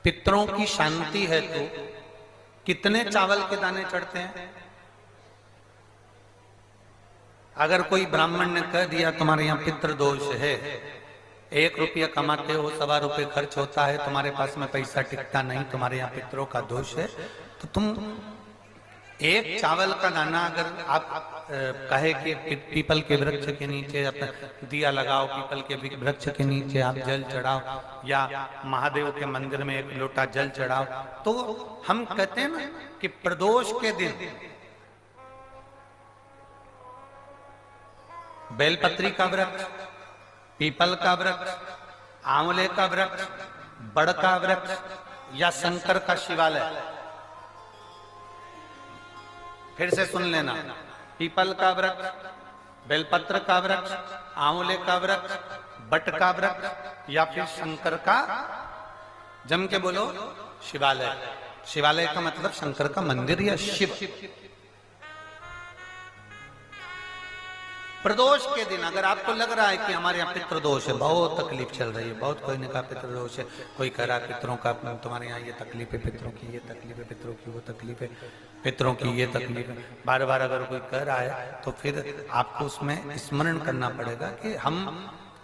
पितरों की शांति है तो कितने चावल के दाने चढ़ते हैं? अगर कोई ब्राह्मण ने कह दिया तुम्हारे यहाँ पितृ दोष है, 1 रुपया कमाते हो, 1.25 रुपये खर्च होता है, तुम्हारे पास में पैसा टिकता नहीं, तुम्हारे यहाँ पितरों का दोष है, तो तुम एक चावल का दाना अगर आप कहे कि पीपल के वृक्ष के नीचे अपना दिया लगाओ, पीपल के वृक्ष के नीचे आप जल चढ़ाओ, या महादेव के मंदिर में 1 लोटा जल चढ़ाओ, तो हम कहते हैं ना कि प्रदोष के दिन बेलपत्री का वृक्ष, पीपल का वृक्ष, आंवले का वृक्ष, बड़ का वृक्ष या शंकर का शिवालय, फिर से सुन लेना, पीपल का वृक्ष, बेलपत्र का वृक्ष, आंवले का वृक्ष, बट का वृक्ष या फिर शंकर का, जम के बोलो, शिवालय। शिवालय का मतलब शंकर का मंदिर या शिव। प्रदोष के दिन अगर आपको लग रहा है कि हमारे यहाँ पितृदोष है, बहुत तकलीफ चल रही है, बहुत कोई ने कहा पितृदोष है, कोई कह रहा है पितरों का, तुम्हारे यहाँ ये तकलीफ है, पितरों की ये तकलीफ है, पितरों की वो तकलीफ है, पितरों की ये तकलीफ है, बार बार अगर कोई कह रहा है तो फिर आपको उसमें स्मरण करना पड़ेगा कि हम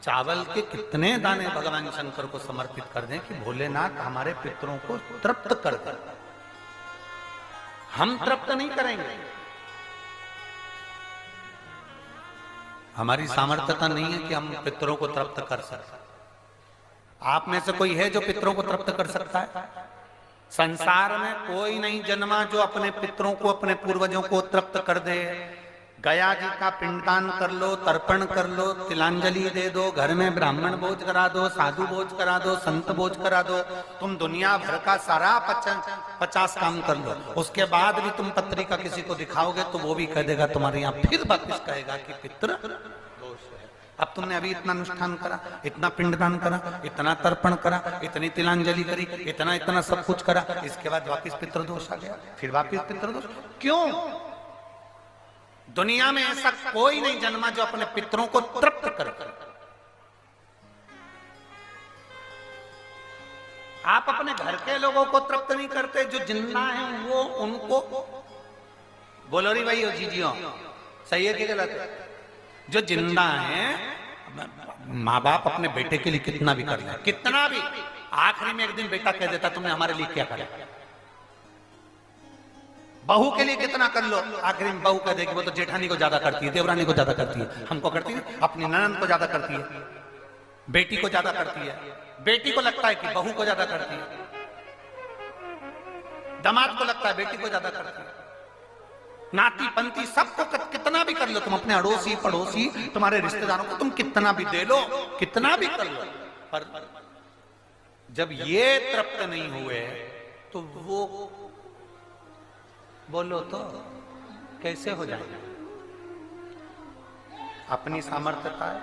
चावल के कितने दाने भगवान शंकर को समर्पित कर दें कि भोलेनाथ हमारे पितरों को तृप्त कर दें। हम तृप्त नहीं करेंगे, हमारी सामर्थ्यता नहीं है कि हम पितरों को तृप्त कर सकते। आप में से कोई है जो पितरों को तृप्त कर सकता है? संसार में कोई नहीं जन्मा जो अपने पितरों को, अपने पूर्वजों को तृप्त कर दे। गया जी का पिंडदान कर लो, तर्पण कर लो, तिलांजलि दे दो, घर में ब्राह्मण भोज करा दो, साधु भोज करा दो, संत भोज करा दो, तुम दुनिया भर का सारा 50 काम कर लो, उसके बाद भी तुम पत्रिका किसी को दिखाओगे तो वो भी कह देगा तुम्हारे यहाँ, फिर वापिस कहेगा कि पितृ दोष है। अब तुमने अभी इतना अनुष्ठान करा, इतना पिंडदान करा, इतना तर्पण करा, इतनी तिलांजलि करी, इतना इतना सब कुछ करा, इसके बाद वापिस पितृदोष आ गया, फिर वापिस पितृदोष। क्यों? दुनिया में ऐसा कोई नहीं जन्मा जो अपने पितरों को तृप्त कर। आप अपने घर के लोगों को तृप्त नहीं करते, जो जिंदा हैं वो उनको बोलो री भाई, जीजियो सही है कि गलत है? जो जिंदा हैं, माँ बाप अपने बेटे के लिए कितना भी कर ले, कितना भी, आखिरी में एक दिन बेटा कह देता तुमने हमारे लिए क्या करा। बहू के लिए कितना कर लो, आखिरी में बहू कह देगी वो तो जेठानी को ज्यादा करती है, देवरानी को ज्यादा करती है, हमको करती है, अपनी ननद को ज्यादा करती है, बेटी को ज्यादा करती है, बेटी को लगता है कि बहू को ज्यादा करती है, दामाद को लगता है बेटी को ज्यादा करती है, नाती पंती सबको कितना भी कर लो, तुम अपने अड़ोसी पड़ोसी तुम्हारे रिश्तेदारों को तुम कितना भी दे लो, कितना भी कर लो, पर जब ये तृप्त नहीं हुए तो वो बोलो तो कैसे हो जाएगा? अपनी सामर्थ्यता है,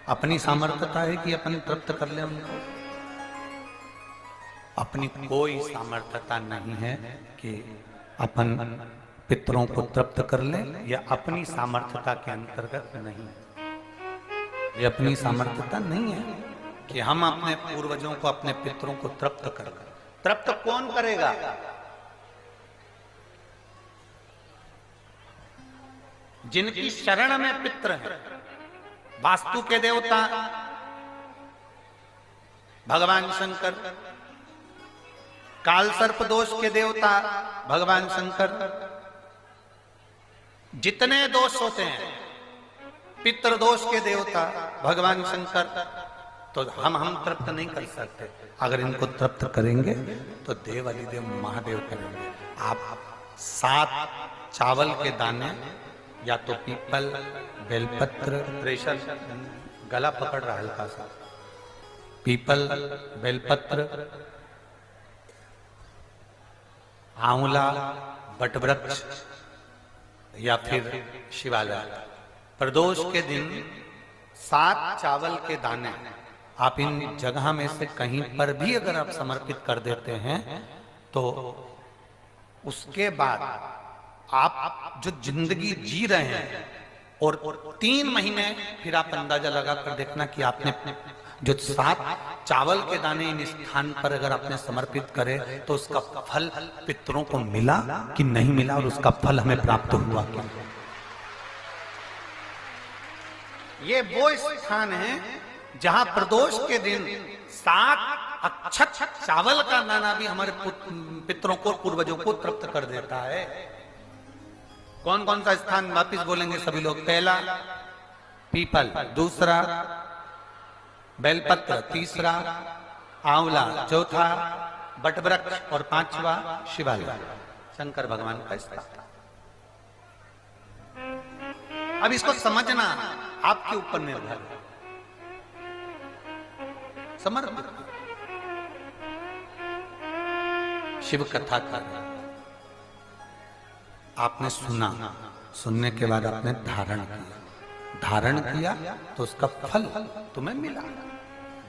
अपनी सामर्थ्यता है कि अपन तृप्त कर ले उनको? अपनी कोई सामर्थ्यता नहीं है कि अपन पितरों को तृप्त कर ले, या अपनी सामर्थ्यता के अंतर्गत नहीं, ये अपनी सामर्थ्यता नहीं है कि हम अपने पूर्वजों को, अपने पितरों को तृप्त कर। तृप्त कौन करेगा? जिनकी शरण में पितृ है। वास्तु के देवता भगवान शंकर, काल सर्प दोष के देवता भगवान शंकर, जितने दोष होते हैं पितृ दोष के देवता भगवान शंकर, तो हम तृप्त नहीं कर सकते। अगर इनको तृप्त करेंगे तो देव अधिदेव महादेव करेंगे। आप 7 चावल के दाने, या तो पीपल, बेलपत्र, प्रेशर गला पकड़ रहा हल्का सा, पीपल, बेलपत्र, आंवला, बटवृक्ष या फिर शिवालय, प्रदोष के दिन 7 चावल के दाने आप इन जगह में से कहीं पर भी अगर आप समर्पित कर देते हैं तो उसके बाद आप जो जिंदगी जी रहे हैं और 3 महीने फिर आप अंदाजा लगा कर देखना कि आपने जो 7 चावल के दाने इन स्थान पर अगर आपने समर्पित करे तो उसका फल पितरों को मिला कि नहीं मिला, और उसका फल हमें प्राप्त हुआ क्या? ये वो स्थान है जहां प्रदोष के दिन 7 अक्षत चावल का दाना भी हमारे पितरों को, पूर्वजों को तृप्त कर देता है। कौन कौन सा स्थान वापिस बोलेंगे सभी लोग? पहला पीपल, दूसरा बेलपत्र, तीसरा आंवला, चौथा बटवृक्ष और 5वां शिवालय, शंकर भगवान का स्थान। अब इसको समझना आपके ऊपर निर्भर है। समर्पित शिव कथा कर आपने सुना, सुनने के बाद आपने धारण किया तो उसका फल तुम्हें मिला।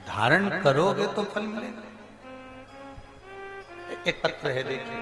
धारण करोगे तो फल मिलेगा। एक पत्र है, देखिए,